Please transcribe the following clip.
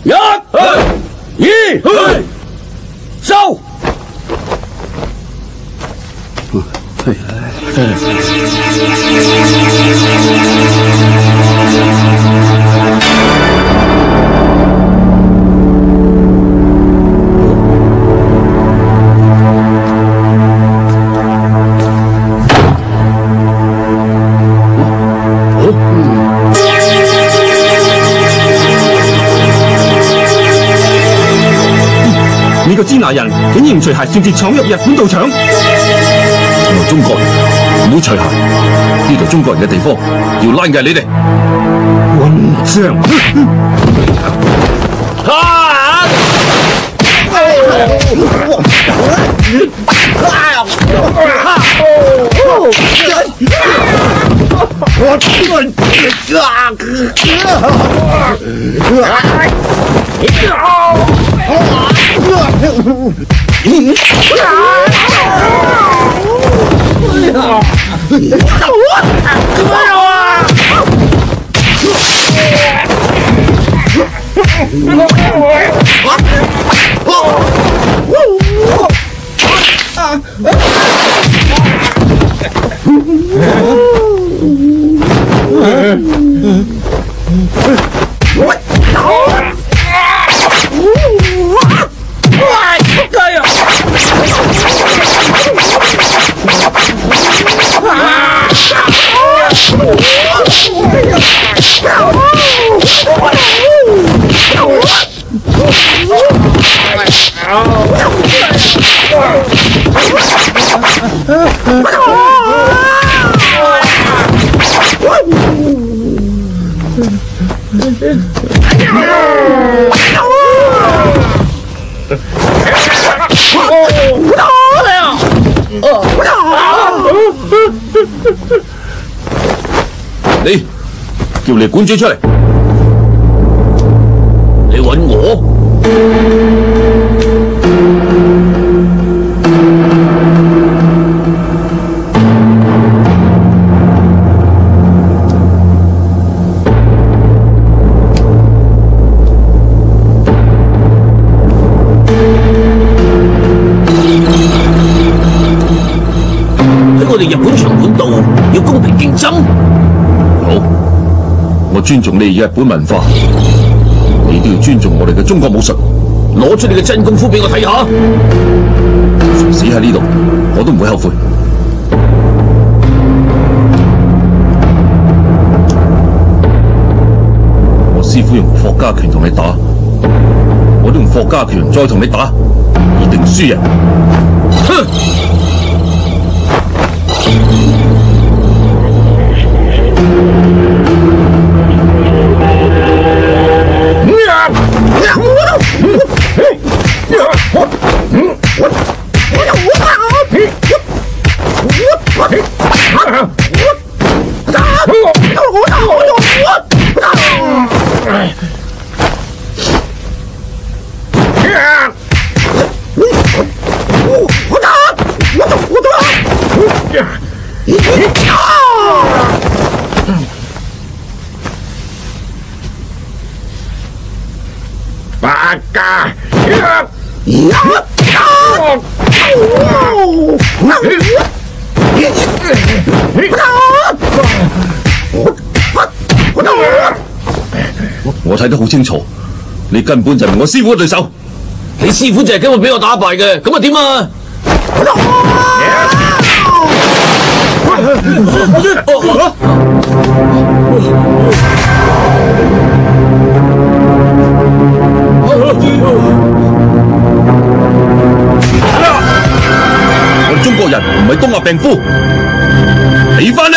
一、二、一、二、收。呢個支那人竟然唔除鞋擅自闖入日本道場，我中國人唔好除鞋，呢度中國人嘅地方，要拉嘅你哋。混帳！你叫你管主出嚟，你揾我？喺我哋日本場館度要公平競爭。好，我尊重你日本文化，你都要尊重我哋嘅中國武術。攞出你嘅真功夫俾我睇下。死喺呢度，我都唔會後悔。我師傅用霍家拳同你打，我都用霍家拳再同你打，以定輸贏。哼！八家我睇得好清楚，你根本就唔係我師傅嘅對手。你師傅就係咁會俾我打敗嘅，咁啊點啊？我中國人唔係東亞病夫，起返嚟！